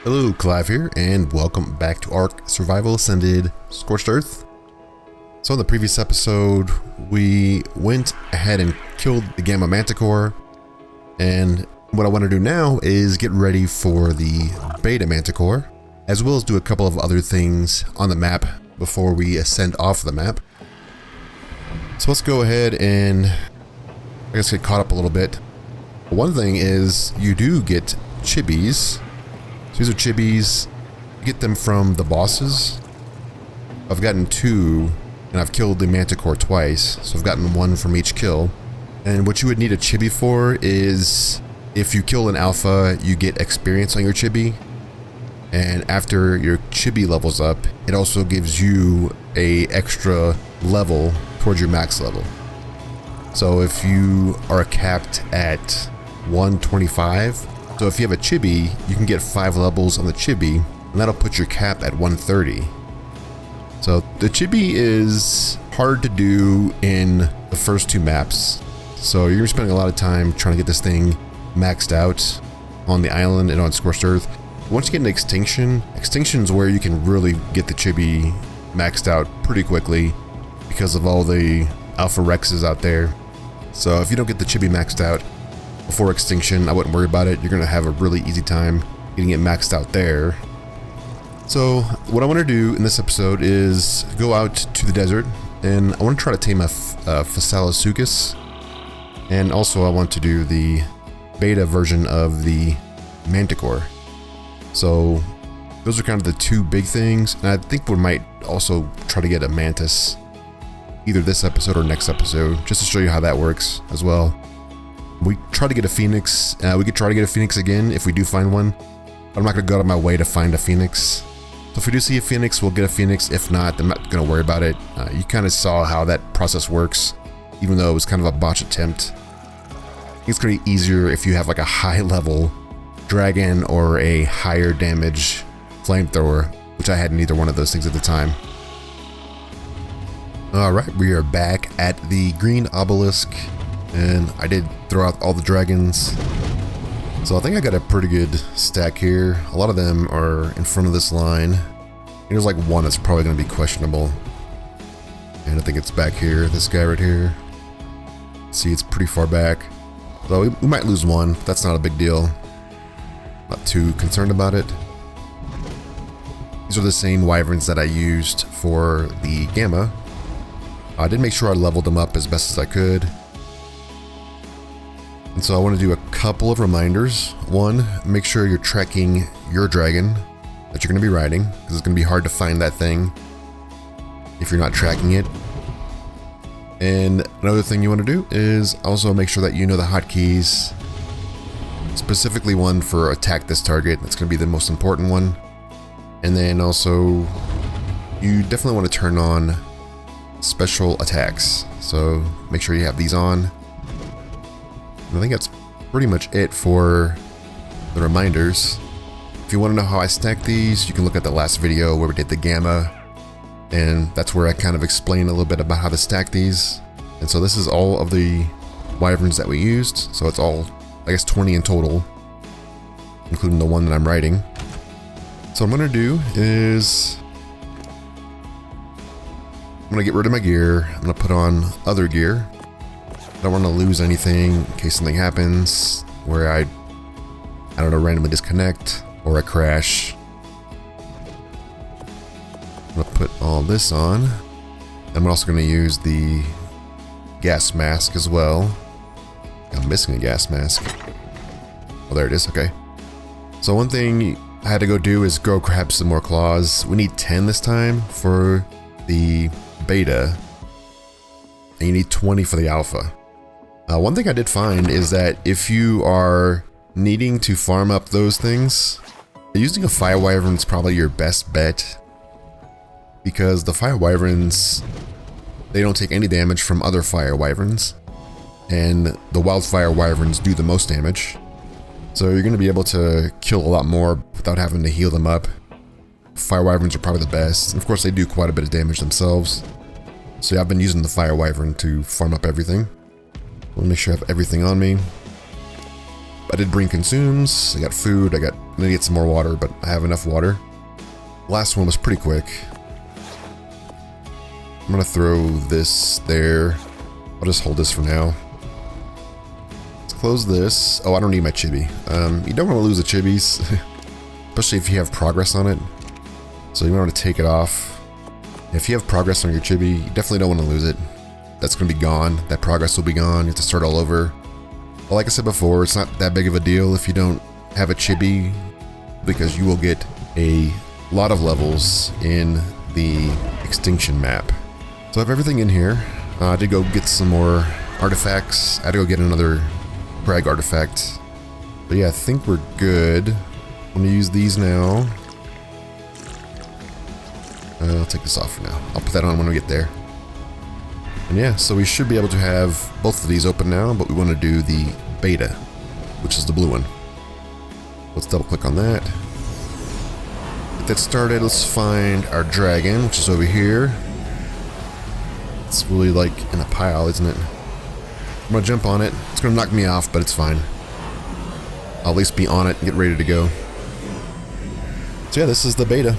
Hello, Kalive here, and welcome back to Ark Survival Ascended, Scorched Earth. So in the previous episode, we went ahead and killed the Gamma Manticore, and what I want to do now is get ready for the Beta Manticore, as well as do a couple of other things on the map before we ascend off the map. So let's go ahead and I guess get caught up a little bit. One thing is you do get chibis. These are chibis. You get them from the bosses. I've gotten 2, and I've killed the Manticore twice, so I've gotten 1 from each kill. And what you would need a chibi for is if you kill an alpha, you get experience on your chibi. And after your chibi levels up, it also gives you a extra level towards your max level. So if you are capped at 125, so if you have a chibi, you can get 5 levels on the chibi, and that'll put your cap at 130. So the chibi is hard to do in the first 2 maps. So you're spending a lot of time trying to get this thing maxed out on the island and on Scorched Earth. Once you get into Extinction, Extinction's where you can really get the chibi maxed out pretty quickly because of all the Alpha Rexes out there. So if you don't get the chibi maxed out before Extinction, I wouldn't worry about it. You're going to have a really easy time getting it maxed out there. So what I want to do in this episode is go out to the desert, and I want to try to tame a Fasolasuchus, and also I want to do the beta version of the Manticore. So those are kind of the 2 big things, and I think we might also try to get a Mantis either this episode or next episode, just to show you how that works as well. We try to get a Phoenix. We could try to get a Phoenix again if we do find one. But I'm not going to go out of my way to find a Phoenix. So if we do see a Phoenix, we'll get a Phoenix. If not, I'm not going to worry about it. You kind of saw how that process works, even though it was kind of a botch attempt. I think it's going to be easier if you have like a high level dragon or a higher damage flamethrower, which I had neither one of those things at the time. Alright, we are back at the green obelisk. And I did throw out all the dragons. So I think I got a pretty good stack here. A lot of them are in front of this line. There's like one that's probably going to be questionable. And I think it's back here, this guy right here. See, it's pretty far back. So we might lose one, but that's not a big deal. Not too concerned about it. These are the same wyverns that I used for the Gamma. I did make sure I leveled them up as best as I could. And so I want to do a couple of reminders. One, make sure you're tracking your dragon that you're going to be riding, because it's going to be hard to find that thing if you're not tracking it. And another thing you want to do is also make sure that you know the hotkeys, specifically one for attack this target. That's going to be the most important one. And then also, you definitely want to turn on special attacks. So make sure you have these on. I think that's pretty much it for the reminders. If you want to know how I stack these, you can look at the last video where we did the Gamma, and that's where I kind of explain a little bit about how to stack these. And so this is all of the wyverns that we used, so it's all, I guess, 20 in total, including the one that I'm riding. So what I'm going to do is I'm going to get rid of my gear. I'm going to put on other gear. I don't want to lose anything in case something happens where I don't know, randomly disconnect or I crash. I'm going to put all this on. I'm also going to use the gas mask as well. I'm missing a gas mask. Oh, there it is. Okay. So one thing I had to go do is go grab some more claws. We need 10 this time for the beta, and you need 20 for the alpha. One thing I did find is that if you are needing to farm up those things, using a fire wyvern is probably your best bet, because the fire wyverns, they don't take any damage from other fire wyverns, and the wildfire wyverns do the most damage. So you're going to be able to kill a lot more without having to heal them up. Fire wyverns are probably the best, and of course they do quite a bit of damage themselves. So yeah, I've been using the fire wyvern to farm up everything. Let me make sure I have everything on me. I did bring consumes. I got food. I need to get some more water, but I have enough water. Last one was pretty quick. I'm gonna throw this there. I'll just hold this for now. Let's close this. Oh, I don't need my chibi. You don't want to lose the chibis, especially if you have progress on it. So you want to take it off. If you have progress on your chibi, you definitely don't want to lose it. That's going to be gone. That progress will be gone. You have to start all over. Well, like I said before, it's not that big of a deal if you don't have a chibi, because you will get a lot of levels in the extinction map. So I have everything in here. I did go get some more artifacts. I had to go get another crag artifact. But yeah, I think we're good. I'm going to use these now. I'll take this off for now. I'll put that on when we get there. And yeah, so we should be able to have both of these open now, but we want to do the beta, which is the blue one. Let's double click on that. Get that started. Let's find our dragon, which is over here. It's really like in a pile, isn't it? I'm gonna jump on it. It's gonna knock me off, but it's fine. I'll at least be on it and get ready to go. So yeah, this is the beta.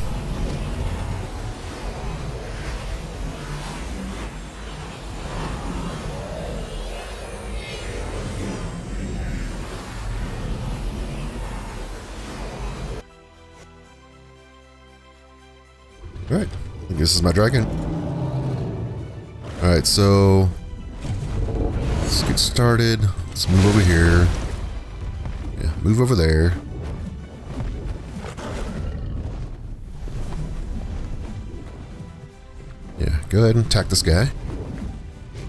Alright, I think this is my dragon. Alright, so let's get started. Let's move over here. Yeah, move over there. Yeah, go ahead and attack this guy.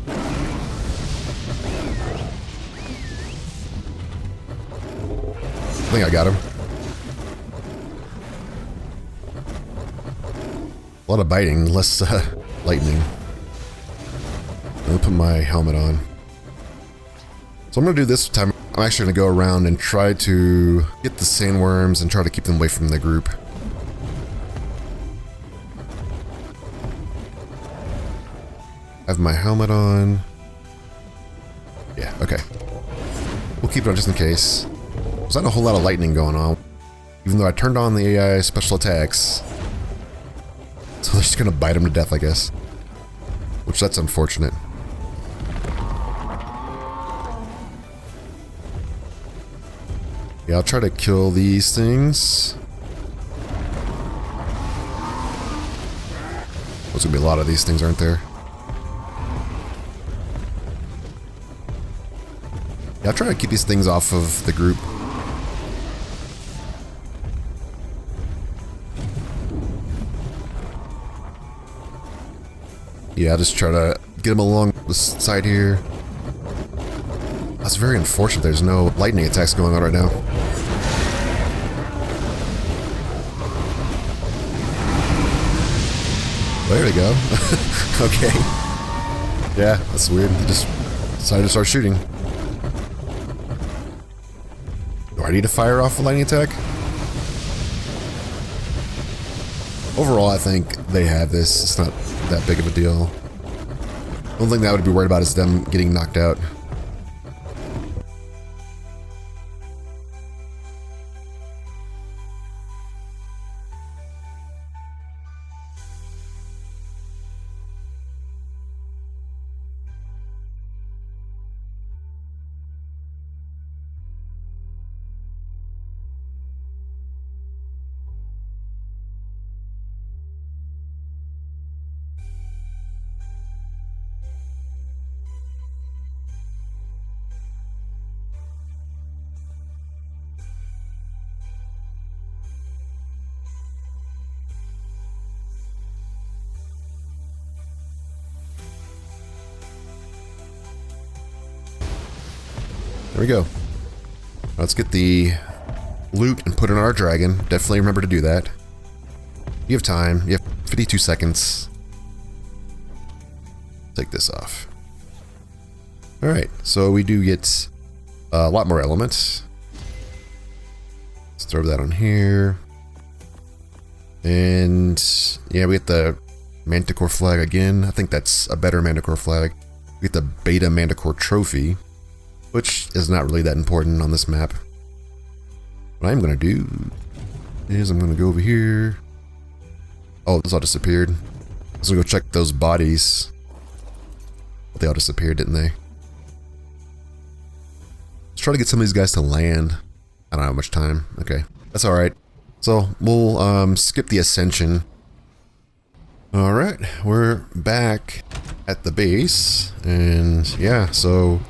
I think I got him. A lot of biting, less lightning. Let me put my helmet on. So I'm going to do this time. I'm actually going to go around and try to get the sandworms and try to keep them away from the group. Have my helmet on. Yeah, okay. We'll keep it on just in case. There's not a whole lot of lightning going on. Even though I turned on the AI special attacks. So they're just gonna bite him to death, I guess. Which, that's unfortunate. Yeah, I'll try to kill these things. There's gonna be a lot of these things, aren't there? Yeah, I'll try to keep these things off of the group. Yeah, I'll just try to get them along the side here. That's very unfortunate. There's no lightning attacks going on right now. There we go. Okay. Yeah, that's weird. They just decided to start shooting. Do I need to fire off a lightning attack? Overall, I think they have this. It's not that big of a deal. The only thing that I would be worried about is them getting knocked out. There we go. Let's get the loot and put it on our dragon. Definitely remember to do that. You have time. You have 52 seconds. Take this off. Alright, so we do get a lot more elements. Let's throw that on here. And yeah, we get the Manticore flag again. I think that's a better Manticore flag. We get the Beta Manticore trophy, which is not really that important on this map. What I'm gonna do is I'm gonna go over here. Oh, this all disappeared. So go check those bodies. They all disappeared, didn't they? Let's try to get some of these guys to land. I don't have much time. Okay, that's all right. So we'll skip the ascension. All right, we're back at the base, and yeah, so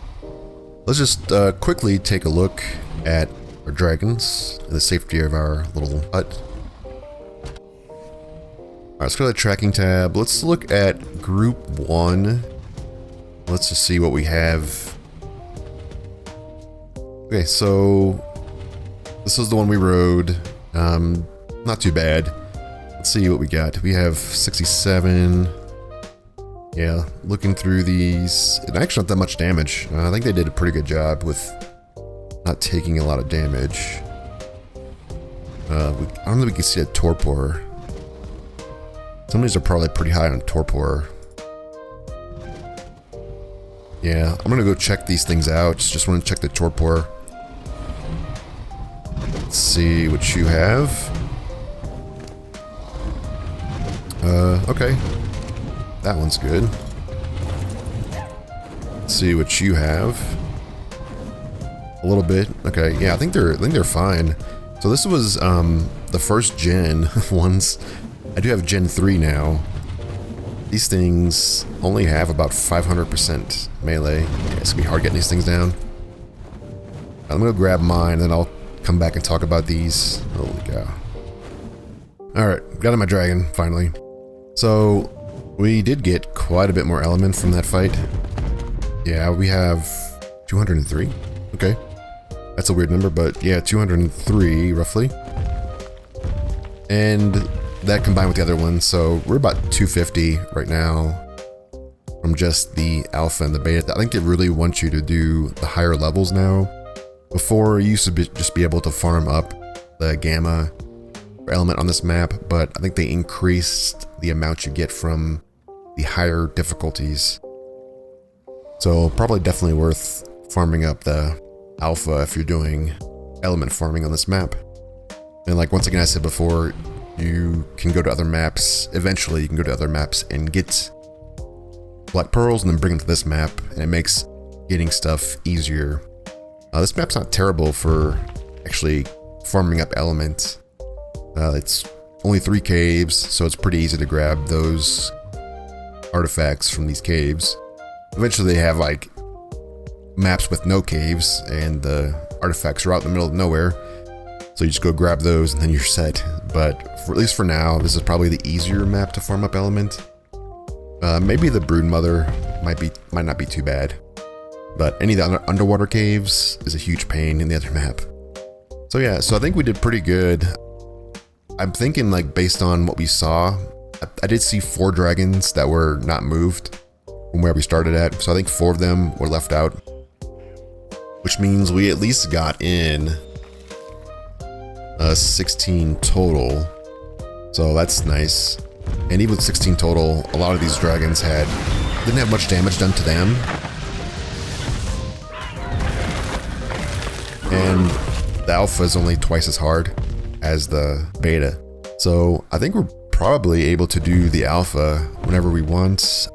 let's just quickly take a look at our dragons and the safety of our little hut. All right, let's go to the tracking tab. Let's look at group 1. Let's just see what we have. Okay, so this is the one we rode. Not too bad. Let's see what we got. We have 67. Yeah, looking through these, it actually not that much damage. I think they did a pretty good job with not taking a lot of damage. I don't think we can see a torpor. Some of these are probably pretty high on torpor. Yeah, I'm gonna go check these things out. Just want to check the torpor. Let's see what you have. Okay. That one's good. Let's see what you have. A little bit. Okay, yeah, I think they're fine. So this was the first gen ones. I do have Gen 3 now. These things only have about 500% melee. Yeah, it's gonna be hard getting these things down. I'm gonna grab mine, then I'll come back and talk about these. Holy cow. Alright, got in my dragon, finally. So, we did get quite a bit more element from that fight. Yeah, we have 203. Okay. That's a weird number, but yeah, 203 roughly. And that combined with the other one, so we're about 250 right now from just the alpha and the beta. I think they really want you to do the higher levels now. Before, you used to just be able to farm up the gamma element on this map, but I think they increased the amount you get from the higher difficulties. So probably definitely worth farming up the alpha if you're doing element farming on this map. And like once again I said before, you can go to other maps. Eventually you can go to other maps and get black pearls and then bring them to this map, and it makes getting stuff easier. This map's not terrible for actually farming up elements. It's only 3 caves, so it's pretty easy to grab those artifacts from these caves. Eventually they have like maps with no caves and the artifacts are out in the middle of nowhere. So you just go grab those and then you're set. But at least for now, this is probably the easier map to farm up element. Maybe the Broodmother might not be too bad. But any of the underwater caves is a huge pain in the other map. So yeah, so I think we did pretty good. I'm thinking like based on what we saw, I did see 4 dragons that were not moved from where we started at. So I think 4 of them were left out, which means we at least got in 16 total. So that's nice. And even with 16 total, a lot of these dragons didn't have much damage done to them. And the alpha is only twice as hard as the beta. So I think we're probably able to do the alpha whenever we want.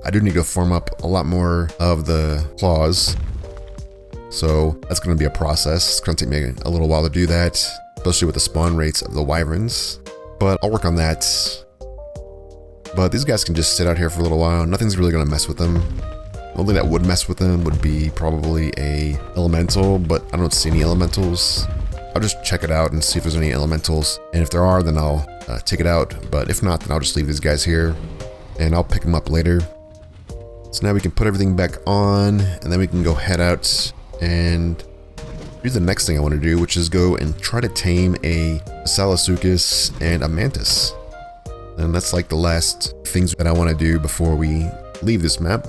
I do need to farm up a lot more of the claws. So that's going to be a process. It's going to take me a little while to do that, especially with the spawn rates of the wyverns. But I'll work on that. But these guys can just sit out here for a little while. Nothing's really going to mess with them. The only thing that would mess with them would be probably a elemental, but I don't see any elementals. I'll just check it out and see if there's any elementals. And if there are, then I'll take it out. But if not, then I'll just leave these guys here and I'll pick them up later. So now we can put everything back on, and then we can go head out and do the next thing I want to do, which is go and try to tame a Fasolasuchus and a Mantis. And that's like the last things that I want to do before we leave this map.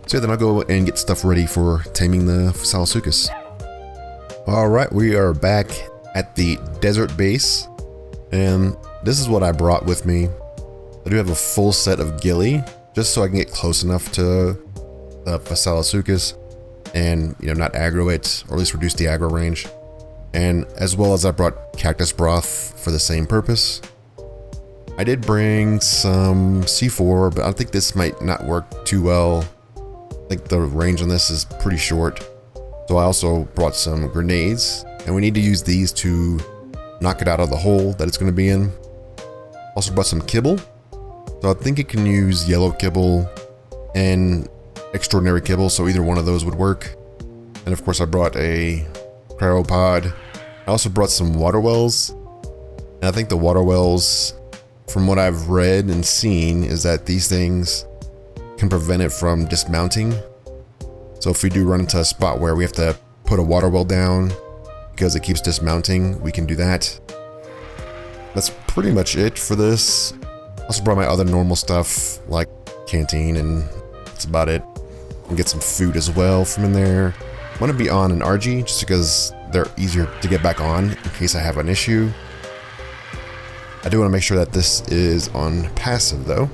So then I'll go and get stuff ready for taming the Fasolasuchus. Alright, we are back at the desert base, and this is what I brought with me. I do have a full set of ghillie, just so I can get close enough to the Fasolasuchus and, you know, not aggro it, or at least reduce the aggro range. and as well as I brought cactus broth for the same purpose. I did bring some C4, but I think this might not work too well. I think the range on this is pretty short. So I also brought some grenades, and we need to use these to knock it out of the hole that it's going to be in. Also brought some kibble. So I think it can use yellow kibble and extraordinary kibble, so either one of those would work. And of course I brought a cryopod. I also brought some water wells. And I think the water wells, from what I've read and seen, is that these things can prevent it from dismounting. So if we do run into a spot where we have to put a water well down because it keeps dismounting, we can do that. That's pretty much it for this. I also brought my other normal stuff like canteen, and that's about it. And get some food as well from in there. I want to be on an RG just because they're easier to get back on in case I have an issue. I do want to make sure that this is on passive though.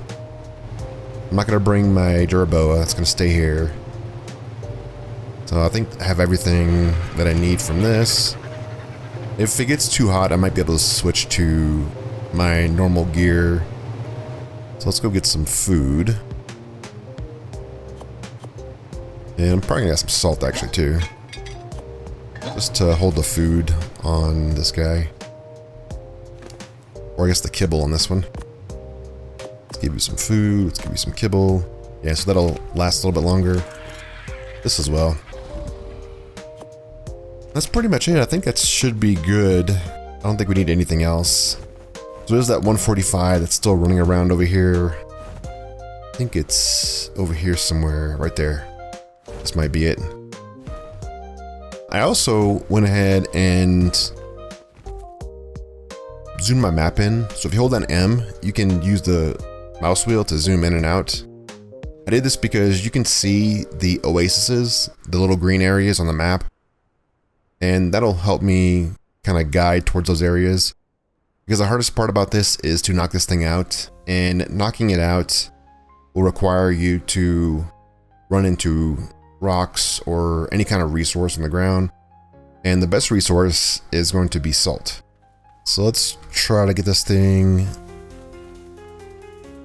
I'm not going to bring my Duraboa, it's going to stay here. So I think I have everything that I need from this. If it gets too hot, I might be able to switch to my normal gear. So let's go get some food. And I'm probably going to get some salt actually too. Just to hold the food on this guy. Or I guess the kibble on this one. Let's give you some food, let's give you some kibble. Yeah, so that'll last a little bit longer. This as well. That's pretty much it. I think that should be good. I don't think we need anything else. So there's that 145 that's still running around over here. I think it's over here somewhere, right there. This might be it. I also went ahead and zoomed my map in. So if you hold down M, you can use the mouse wheel to zoom in and out. I did this because you can see the oases, the little green areas on the map. And that'll help me kind of guide towards those areas. Because the hardest part about this is to knock this thing out. And knocking it out will require you to run into rocks or any kind of resource on the ground. And the best resource is going to be salt. So let's try to get this thing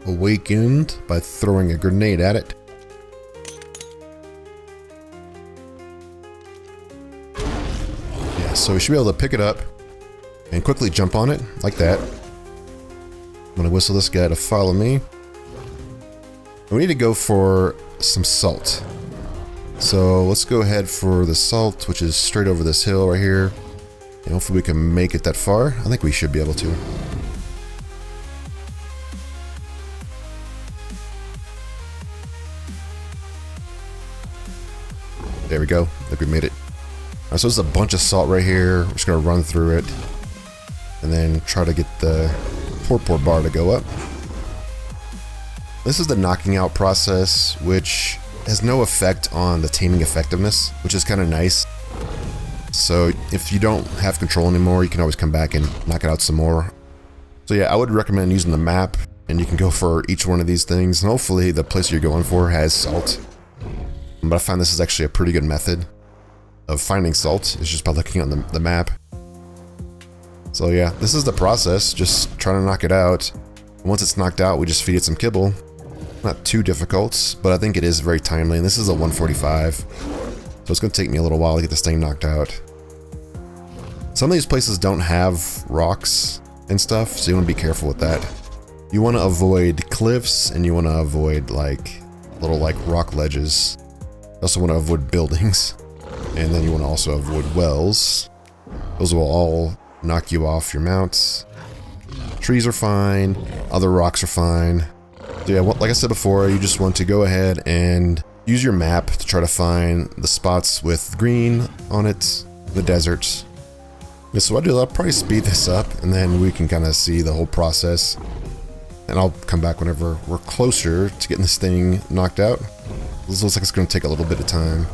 awakened by throwing a grenade at it. Yeah, so we should be able to pick it up and quickly jump on it like that. I'm gonna whistle this guy to follow me. We need to go for some salt. So let's go ahead for the salt, which is straight over this hill right here. And hopefully we can make it that far. I think we should be able to. There we go. I think we made it. Alright, so there's a bunch of salt right here. We're just gonna run through it and then try to get the torpor bar to go up. This is the knocking out process, which has no effect on the taming effectiveness, which is kind of nice. So if you don't have control anymore, you can always come back and knock it out some more. So yeah, I would recommend using the map, and you can go for each one of these things, and hopefully the place you're going for has salt. But I find this is actually a pretty good method of finding salt, is just by looking on the map. So yeah, this is the process, just trying to knock it out. Once it's knocked out, we just feed it some kibble. Not too difficult, but I think it is very timely, and this is a 145. So it's going to take me a little while to get this thing knocked out. Some of these places don't have rocks and stuff, so you want to be careful with that. You want to avoid cliffs, and you want to avoid like little like rock ledges. You also want to avoid buildings, and then you want to also avoid wells. Those will all knock you off your mounts. Trees are fine, other rocks are fine. So yeah, like I said before, you just want to go ahead and use your map to try to find the spots with green on it, the deserts. Yeah, so I'll probably speed this up, and then we can kind of see the whole process. And I'll come back whenever we're closer to getting this thing knocked out. This looks like it's going to take a little bit of time.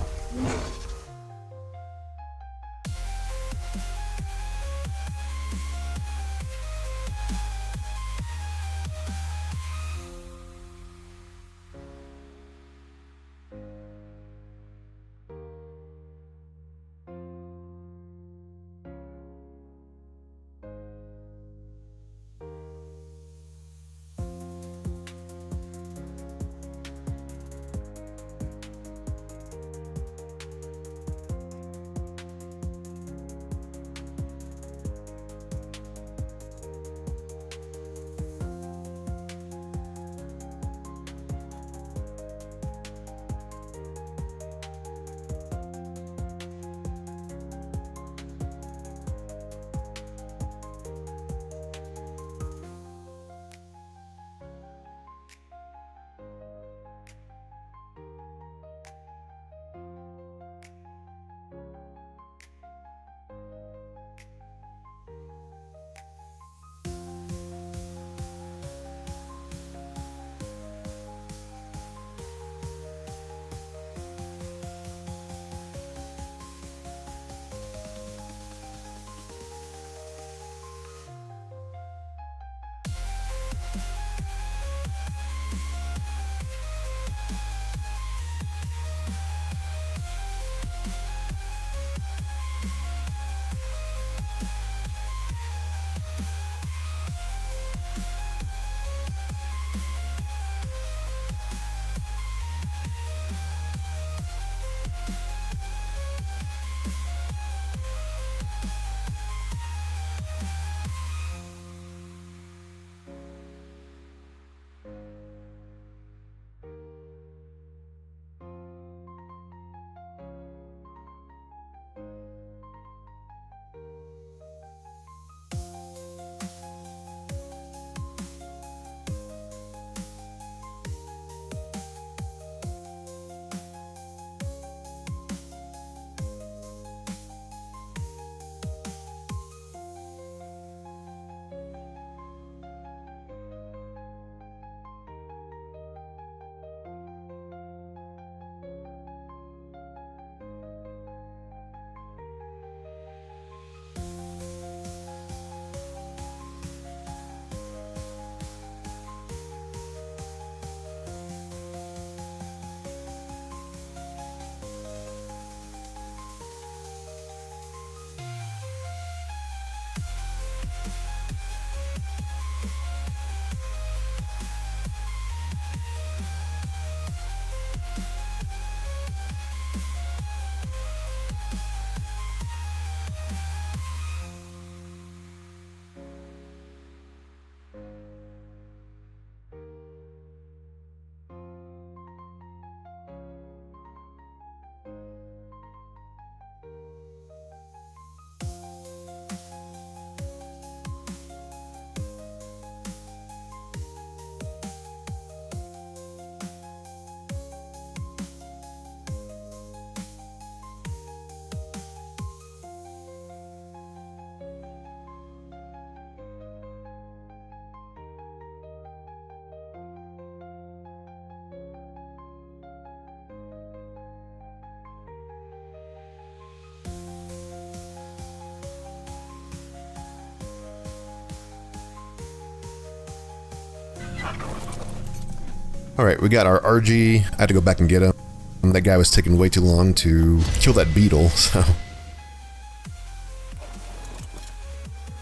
Alright, we got our RG. I had to go back and get him. That guy was taking way too long to kill that beetle, so...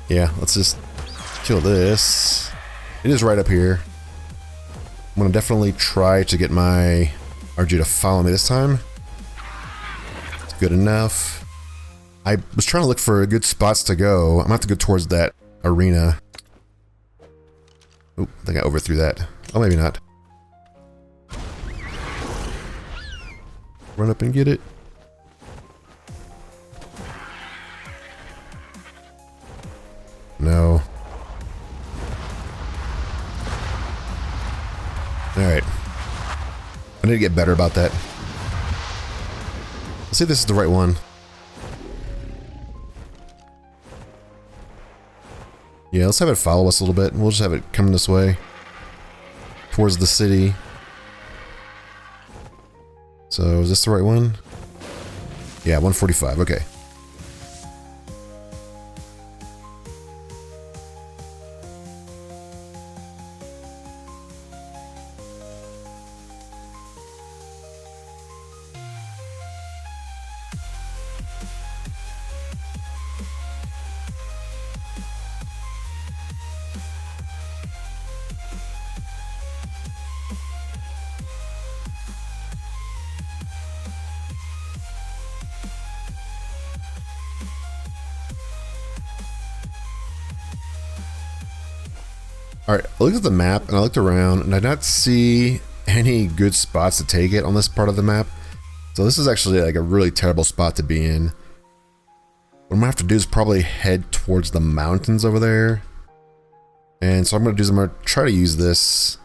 Yeah, let's just kill this. It is right up here. I'm gonna definitely try to get my RG to follow me this time. It's good enough. I was trying to look for good spots to go. I'm gonna have to go towards that arena. Oh, I think I overthrew that. Oh, maybe not. Run up and get it. No. Alright. I need to get better about that. Let's see if this is the right one. Yeah, let's have it follow us a little bit. We'll just have it come this way. Towards the city. So, is this the right one? Yeah, 145, okay. Alright, I looked at the map and I looked around and I did not see any good spots to take it on this part of the map. So this is actually like a really terrible spot to be in. What I'm gonna have to do is probably head towards the mountains over there. And so I'm gonna try to use this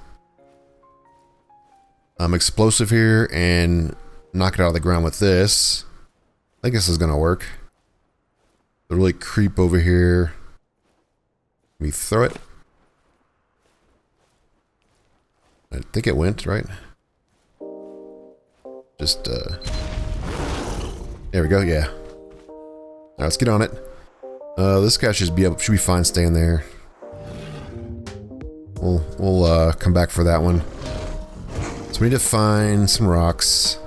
explosive here and knock it out of the ground with this. I think this is gonna work. Really creep over here. Let me throw it. I think it went, right? Just, there we go, yeah. Alright, let's get on it. This guy should be fine staying there. We'll come back for that one. So we need to find some rocks.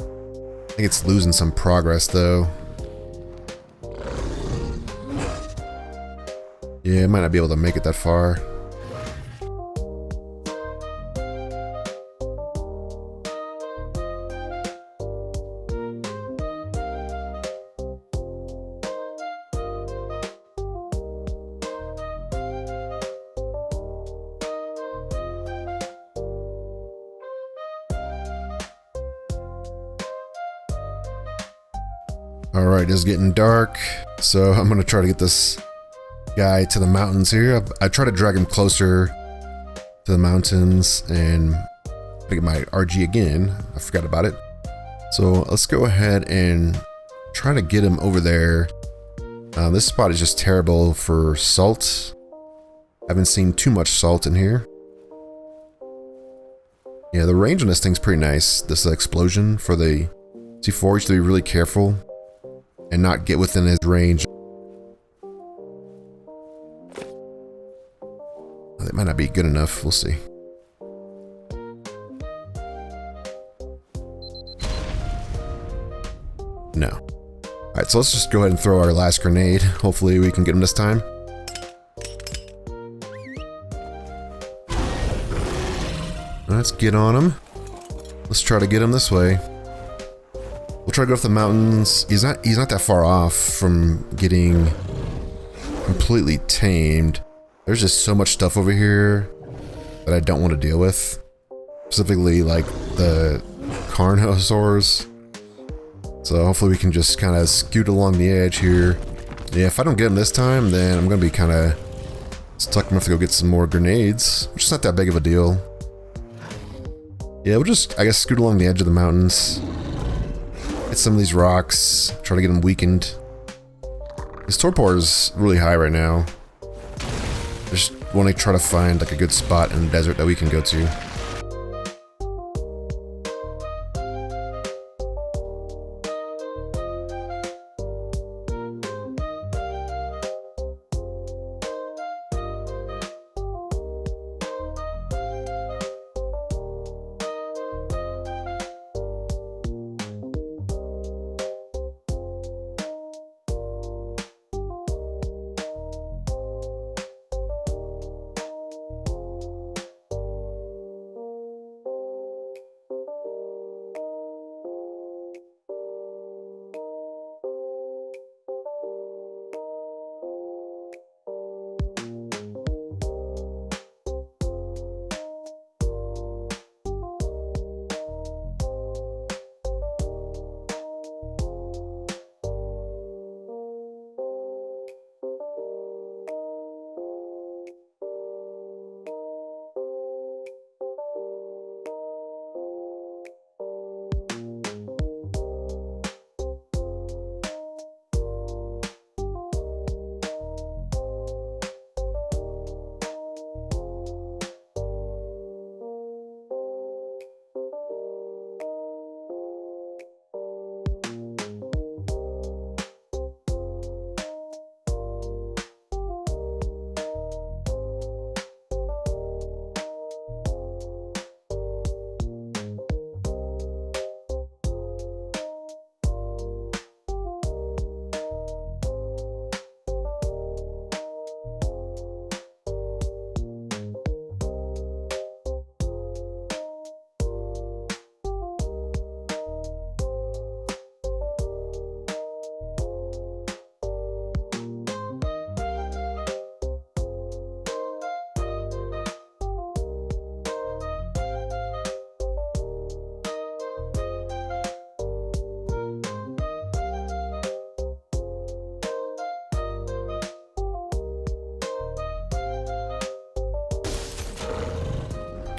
I think it's losing some progress, though. Yeah, it might not be able to make it that far. Alright, it's getting dark, so I'm gonna try to get this guy to the mountains here. I try to drag him closer to the mountains and get my RG again. I forgot about it. So let's go ahead and try to get him over there. This spot is just terrible for salt. I haven't seen too much salt in here. Yeah, the range on this thing's pretty nice. This explosion for the C4, you have to be really careful and not get within his range. That might not be good enough, we'll see. No. Alright, so let's just go ahead and throw our last grenade. Hopefully we can get him this time. Let's get on him. Let's try to get him this way. We'll try to go up the mountains. He's not that far off from getting completely tamed. There's just so much stuff over here that I don't want to deal with. Specifically like the carnosaurs. So hopefully we can just kind of scoot along the edge here. Yeah, if I don't get him this time, then I'm going to be kind of stuck. I'm going to have to go get some more grenades, which is not that big of a deal. Yeah, we'll just, I guess, scoot along the edge of the mountains. Hit some of these rocks, try to get them weakened. This torpor is really high right now. Just want to try to find like a good spot in the desert that we can go to.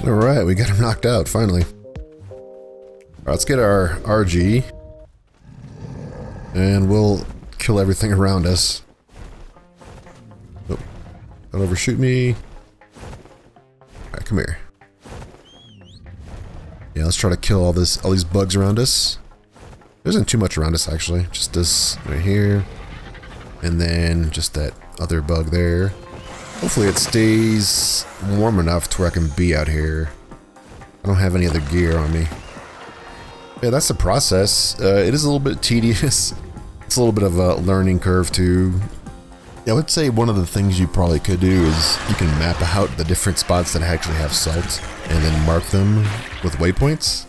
Alright, we got him knocked out, finally. Alright, let's get our RG. And we'll kill everything around us. Oh, don't overshoot me. Alright, come here. Yeah, let's try to kill all these bugs around us. There isn't too much around us, actually. Just this right here. And then just that other bug there. Hopefully it stays warm enough to where I can be out here. I don't have any other gear on me. Yeah, that's the process. It is a little bit tedious. It's a little bit of a learning curve too. Yeah, I would say one of the things you probably could do is you can map out the different spots that actually have salt and then mark them with waypoints.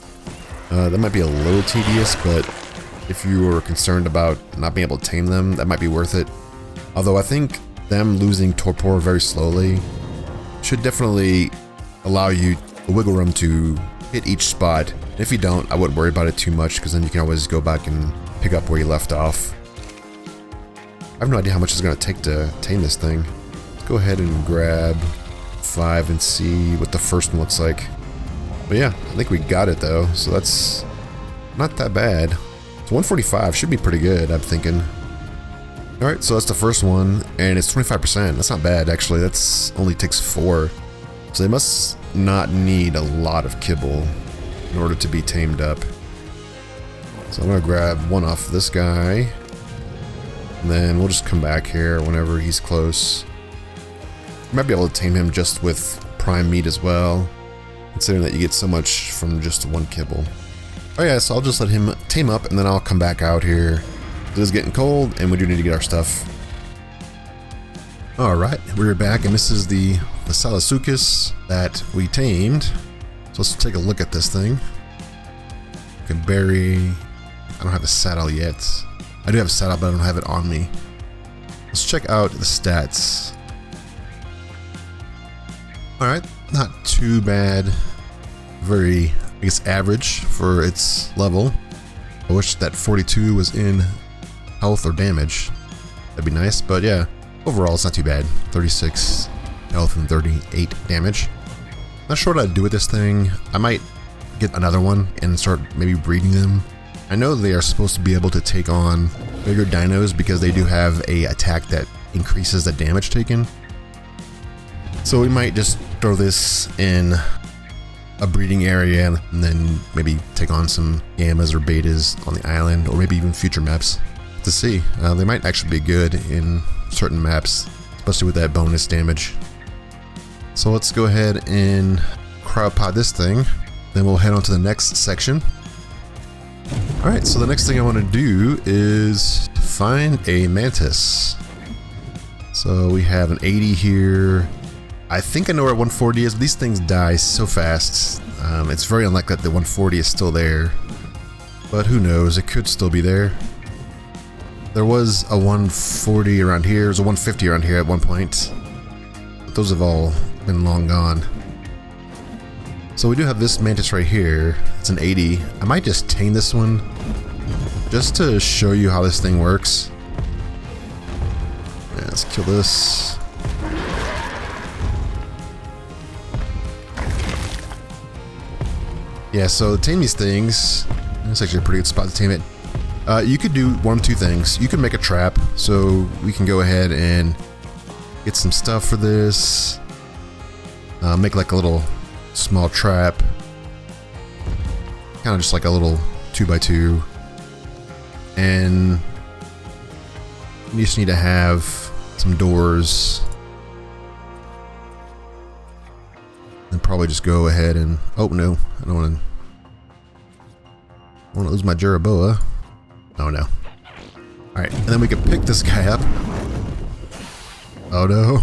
That might be a little tedious, but if you were concerned about not being able to tame them, that might be worth it. Although I think them losing torpor very slowly should definitely allow you the wiggle room to hit each spot. If you don't, I wouldn't worry about it too much, because then you can always go back and pick up where you left off. I have no idea how much it's going to take to tame this thing. Let's go ahead and grab 5 and see what the first one looks like. But yeah, I think we got it though, so that's not that bad. So 145 should be pretty good, I'm thinking. Alright, so that's the first one, and it's 25%. That's not bad, actually. That's only takes 4. So they must not need a lot of kibble in order to be tamed up. So I'm going to grab one off this guy. And then we'll just come back here whenever he's close. You might be able to tame him just with prime meat as well, considering that you get so much from just one kibble. Oh yeah, so I'll just let him tame up and then I'll come back out here. It is getting cold and we do need to get our stuff. Alright, we're back, and this is the Fasolasuchus that we tamed. So let's take a look at this thing. We can bury... I don't have a saddle yet. I do have a saddle, but I don't have it on me. Let's check out the stats. Alright, not too bad. Very, I guess, average for its level. I wish that 42 was in health or damage. That'd be nice, but yeah, overall it's not too bad. 36 health and 38 damage. Not sure what I'd do with this thing. I might get another one and start maybe breeding them. I know they are supposed to be able to take on bigger dinos because they do have a attack that increases the damage taken. So we might just throw this in a breeding area and then maybe take on some gammas or betas on the island, or maybe even future maps to see. They might actually be good in certain maps, especially with that bonus damage. So let's go ahead and cryopod this thing, then we'll head on to the next section. Alright, so the next thing I want to do is find a mantis. So we have an 80 here. I think I know where 140 is, but these things die so fast. It's very unlikely that the 140 is still there. But who knows, it could still be there. There was a 140 around here, there's a 150 around here at one point. But those have all been long gone. So we do have this mantis right here. It's an 80. I might just tame this one just to show you how this thing works. Yeah, let's kill this. Yeah, so to tame these things, it's actually a pretty good spot to tame it. You could do one of two things. You could make a trap, so we can go ahead and get some stuff for this. Make like a little small trap, kind of just like a little 2x2, and you just need to have some doors, and probably just go ahead and, oh no, I don't want to lose my Jeroboa. Oh no. Alright, and then we can pick this guy up. Oh no.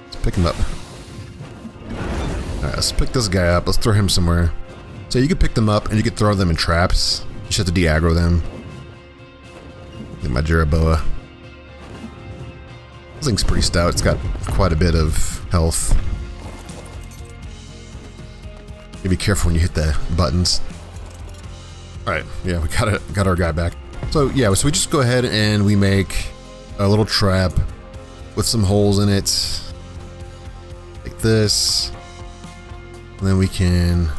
Let's pick him up. Alright, let's pick this guy up. Let's throw him somewhere. So you can pick them up and you can throw them in traps. You just have to de-aggro them. Get my Jeroboa. This thing's pretty stout. It's got quite a bit of health. You be careful when you hit the buttons. Alright, yeah, we got our guy back. So yeah, so we just go ahead and we make a little trap with some holes in it. Take this. And then we can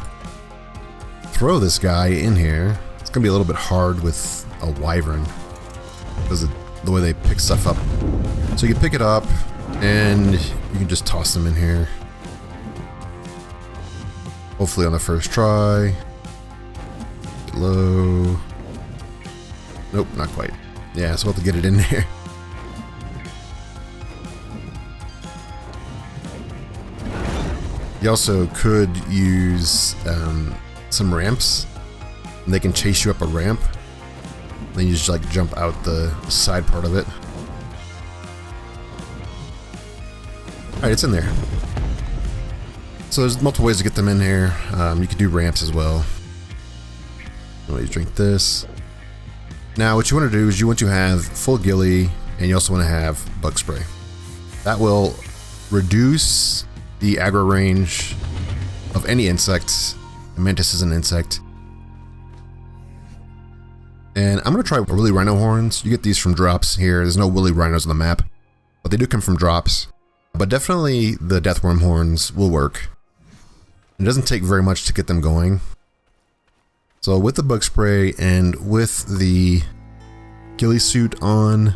throw this guy in here. It's gonna be a little bit hard with a wyvern because of the way they pick stuff up. So you can pick it up and you can just toss them in here. Hopefully on the first try. Get low. Nope, not quite. Yeah, so we'll have to get it in there. You also could use some ramps. And they can chase you up a ramp. Then you just like jump out the side part of it. Alright, it's in there. So there's multiple ways to get them in here. You could do ramps as well. You drink this. Now what you want to do is you want to have full ghillie, and you also want to have bug spray. That will reduce the aggro range of any insect. A mantis is an insect. And I'm going to try woolly rhino horns. You get these from drops here. There's no woolly rhinos on the map, but they do come from drops. But definitely the deathworm horns will work. It doesn't take very much to get them going. So with the bug spray and with the ghillie suit on, you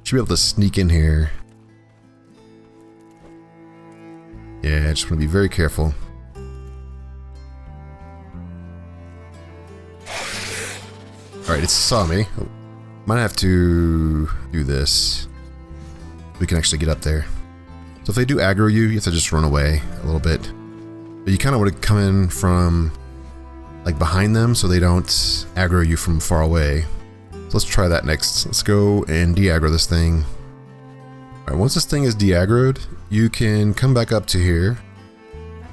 should be able to sneak in here. Yeah, just want to be very careful. Alright, it saw me. Might have to do this. We can actually get up there. So if they do aggro you, you have to just run away a little bit. But you kind of want to come in from like behind them so they don't aggro you from far away. So let's try that next. Let's go and de-aggro this thing. Alright, once this thing is de-aggroed, you can come back up to here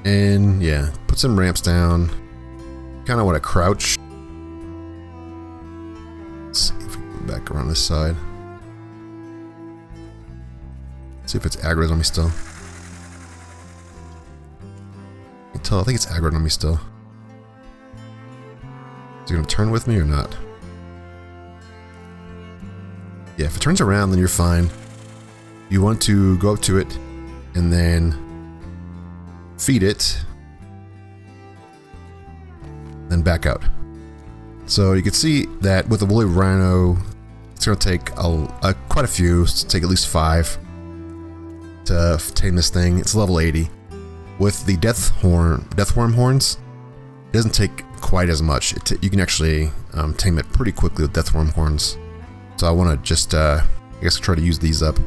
and yeah, put some ramps down. Kind of want to crouch. Let's see if we can go back around this side. See if it's aggroed on me still. I can tell, I think it's aggroed on me still. Is it going to turn with me or not? Yeah, if it turns around, then you're fine. You want to go up to it and then feed it, then back out. So you can see that with the woolly rhino, it's going to take quite a few. It's take at least 5 to tame this thing. It's level 80. With the deathworm horns, it doesn't take quite as much. You can actually tame it pretty quickly with deathworm horns. So I want to just, I guess, try to use these up.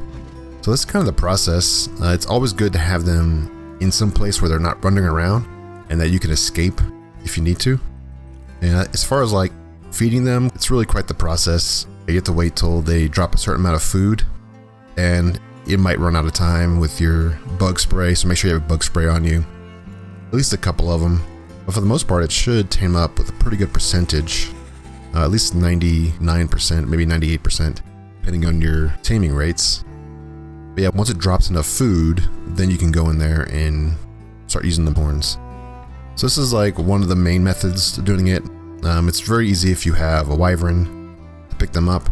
So that's kind of the process. It's always good to have them in some place where they're not running around and that you can escape if you need to. And as far as like feeding them, it's really quite the process. You have to wait till they drop a certain amount of food, and it might run out of time with your bug spray, so make sure you have a bug spray on you. At least a couple of them. But for the most part, it should tame up with a pretty good percentage. At least 99%, maybe 98%, depending on your taming rates. But yeah, once it drops enough food, then you can go in there and start using the horns. So this is like one of the main methods to doing it. It's very easy if you have a wyvern to pick them up.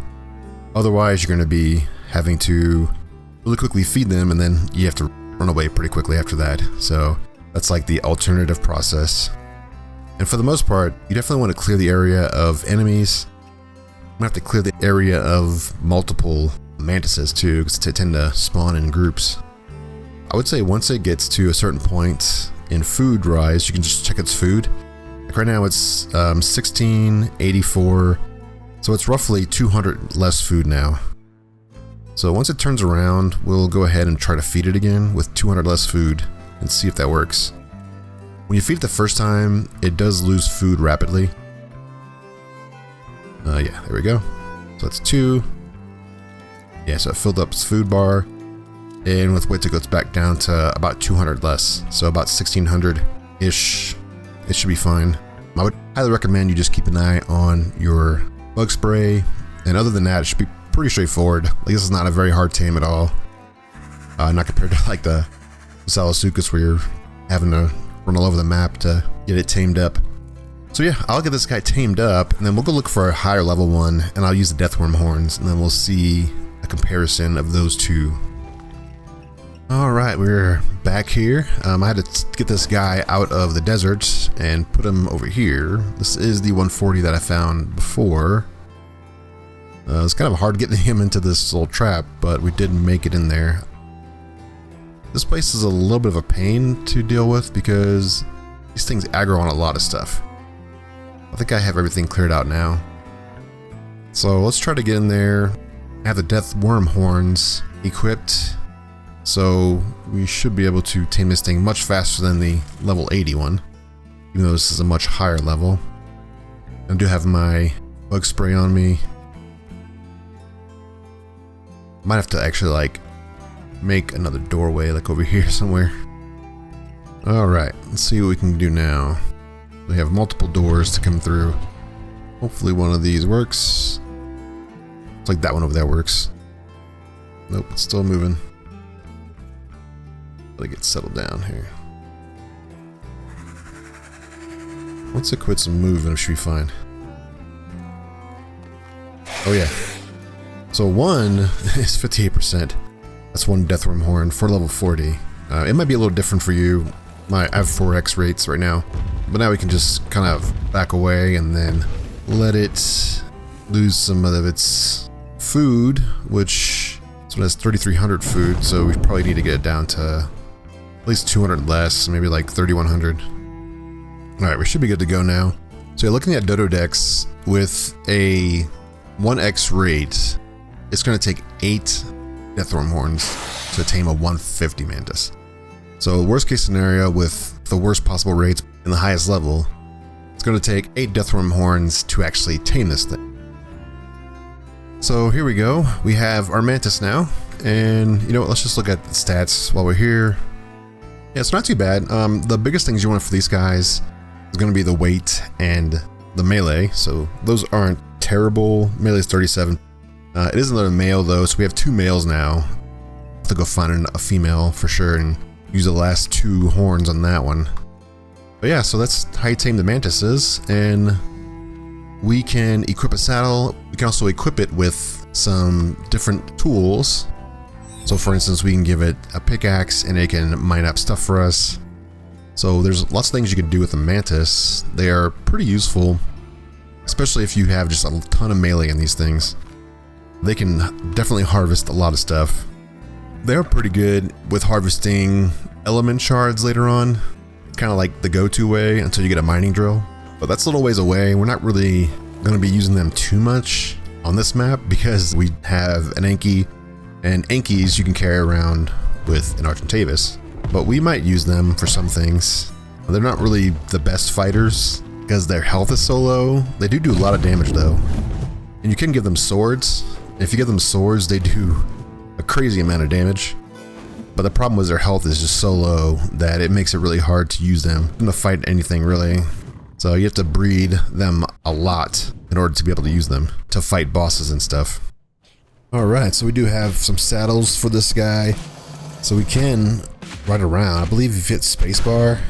Otherwise, you're going to be having to really quickly feed them, and then you have to run away pretty quickly after that. So that's like the alternative process. And for the most part, you definitely want to clear the area of enemies. You have to clear the area of multiple mantises too, because they tend to spawn in groups. I would say once it gets to a certain point in food rise, you can just check its food. Like right now it's 1684, so it's roughly 200 less food now. So once it turns around, we'll go ahead and try to feed it again with 200 less food and see if that works. When you feed it the first time, it does lose food rapidly. Yeah, there we go. So that's 2. Yeah, so it filled up its food bar. And with wait till it goes back down to about 200 less. So about 1600-ish. It should be fine. I would highly recommend you just keep an eye on your bug spray. And other than that, it should be pretty straightforward. Like, this is not a very hard tame at all. Not compared to like the Fasolasuchus where you're having to run all over the map to get it tamed up. So yeah, I'll get this guy tamed up, and then we'll go look for a higher level one, and I'll use the deathworm horns, and then we'll see a comparison of those two. Alright, we're back here. I had to get this guy out of the desert and put him over here. This is the 140 that I found before. It's kind of hard getting him into this little trap, but we did make it in there. This place is a little bit of a pain to deal with because these things aggro on a lot of stuff. I think I have everything cleared out now. So let's try to get in there. I have the death worm horns equipped. So we should be able to tame this thing much faster than the level 80 one, even though this is a much higher level. I do have my bug spray on me. Might have to actually like make another doorway like over here somewhere. Alright, let's see what we can do now. We have multiple doors to come through. Hopefully one of these works. It's like that one over there works. Nope, it's still moving. Let it get settled down here. Once it quits moving, it should be fine. Oh yeah. So one is 58%. That's one deathworm horn for level 40. It might be a little different for you. I have 4x rates right now. But now we can just kind of back away and then let it lose some of its food, which this one has 3,300 food, so we probably need to get it down to at least 200 less, maybe like 3,100. Alright, we should be good to go now. So you're looking at Dodo decks with a 1x rate. It's going to take 8 deathworm horns to tame a 150 mantis. So worst case scenario with the worst possible rates in the highest level, it's going to take 8 deathworm horns to actually tame this thing. So here we go. We have our mantis now. And you know what, let's just look at the stats while we're here. Yeah, it's not too bad. The biggest things you want for these guys is going to be the weight and the melee. So those aren't terrible. Melee is 37. It is another male though, so we have 2 males now. Have to go find a female for sure and use the last 2 horns on that one. But yeah, so that's how you tame the mantises, and we can equip a saddle. We can also equip it with some different tools. So for instance, we can give it a pickaxe and it can mine up stuff for us. So there's lots of things you can do with the mantis. They are pretty useful, especially if you have just a ton of melee in these things. They can definitely harvest a lot of stuff. They're pretty good with harvesting element shards later on. Kind of like the go-to way until you get a mining drill. But that's a little ways away. We're not really going to be using them too much on this map because we have an Enki. And Enkis you can carry around with an Argentavis, but we might use them for some things. They're not really the best fighters because their health is so low. They do a lot of damage though. And you can give them swords. If you give them swords, they do a crazy amount of damage. But the problem is their health is just so low that it makes it really hard to use them to fight anything really. So you have to breed them a lot in order to be able to use them to fight bosses and stuff. Alright, so we do have some saddles for this guy. So we can ride around. I believe if you hit spacebar,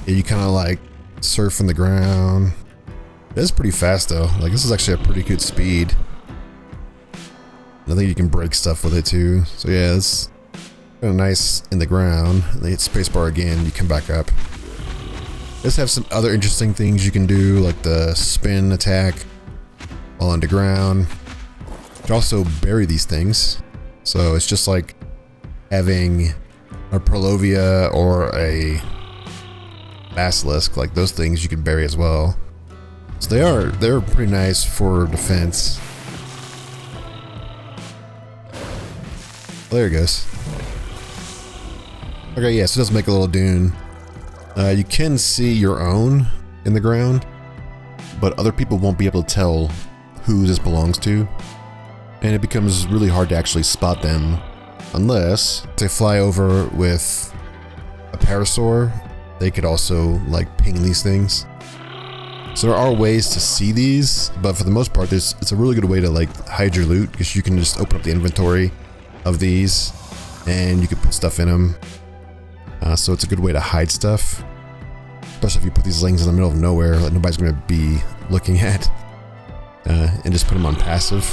you kind of like surf from the ground. It is pretty fast though. Like this is actually a pretty good speed. I think you can break stuff with it too. So yeah, it's kind of nice in the ground. And then hit spacebar again, you come back up. Let's have some other interesting things you can do, like the spin attack while underground. You can also bury these things. So it's just like having a Prolovia or a Basilisk, like those things you can bury as well. So they're pretty nice for defense. Oh, there it goes. Okay, yeah, so it does make a little dune. You can see your own in the ground, but other people won't be able to tell who this belongs to. And it becomes really hard to actually spot them unless they fly over with a parasaur. They could also like ping these things. So there are ways to see these, but for the most part, it's a really good way to like hide your loot because you can just open up the inventory of these and you can put stuff in them. So it's a good way to hide stuff, especially if you put these things in the middle of nowhere that nobody's going to be looking at, and just put them on passive.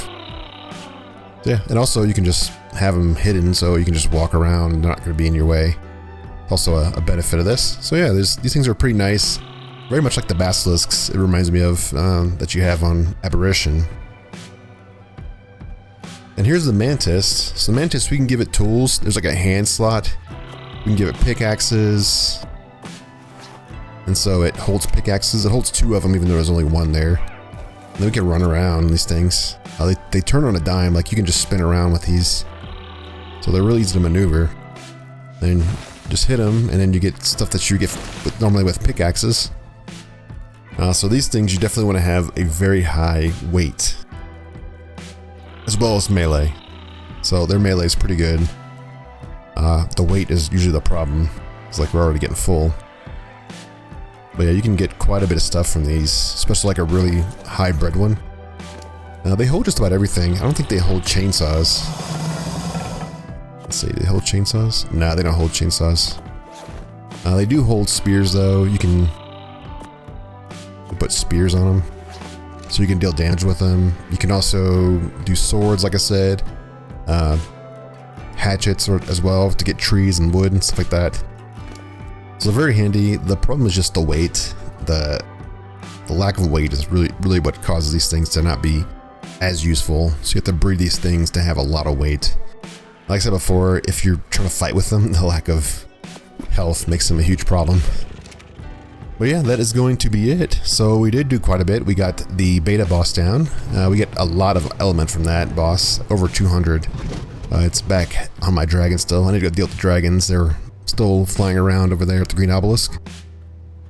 Yeah, and also you can just have them hidden so you can just walk around, they're not going to be in your way. Also a benefit of this. So yeah, these things are pretty nice. Very much like the basilisks it reminds me of that you have on Aberration. And here's the mantis. So the mantis, we can give it tools. There's like a hand slot. We can give it pickaxes. And so it holds pickaxes. It holds 2 of them even though there's only 1 there. And then we can run around these things. They turn on a dime, like you can just spin around with these. So they're really easy to maneuver. And just hit them, and then you get stuff that you get normally with pickaxes. So these things you definitely want to have a very high weight, as well as melee. So their melee is pretty good. The weight is usually the problem. It's like we're already getting full. But yeah, you can get quite a bit of stuff from these, especially like a really high-bred one. They hold just about everything. I don't think they hold chainsaws. Let's see, they hold chainsaws? Nah, they don't hold chainsaws. They do hold spears though. You can put spears on them, so you can deal damage with them. You can also do swords, like I said. Hatchets as well to get trees and wood and stuff like that. So very handy. The problem is just the weight. The lack of weight is really what causes these things to not be as useful. So you have to breed these things to have a lot of weight. Like I said before, if you're trying to fight with them, the lack of health makes them a huge problem. But yeah, that is going to be it. So we did do quite a bit. We got the beta boss down. We get a lot of element from that boss, over 200. It's back on my dragon still. I need to go deal with the dragons. They're still flying around over there at the green obelisk.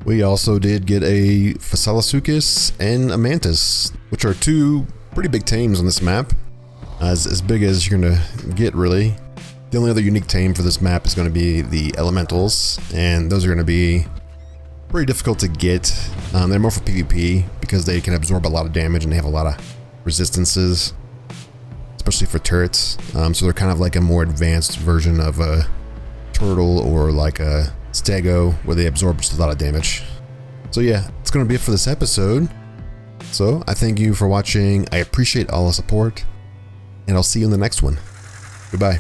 We also did get a Fasolasuchus and a Mantis, which are 2 pretty big tames on this map. As big as you're gonna get, really. The only other unique tame for this map is gonna be the elementals, and those are gonna be pretty difficult to get. They're more for PvP because they can absorb a lot of damage and they have a lot of resistances, especially for turrets. So they're kind of like a more advanced version of a turtle or like a stego, where they absorb just a lot of damage. So yeah, it's gonna be it for this episode. So I thank you for watching. I appreciate all the support, and I'll see you in the next one. Goodbye.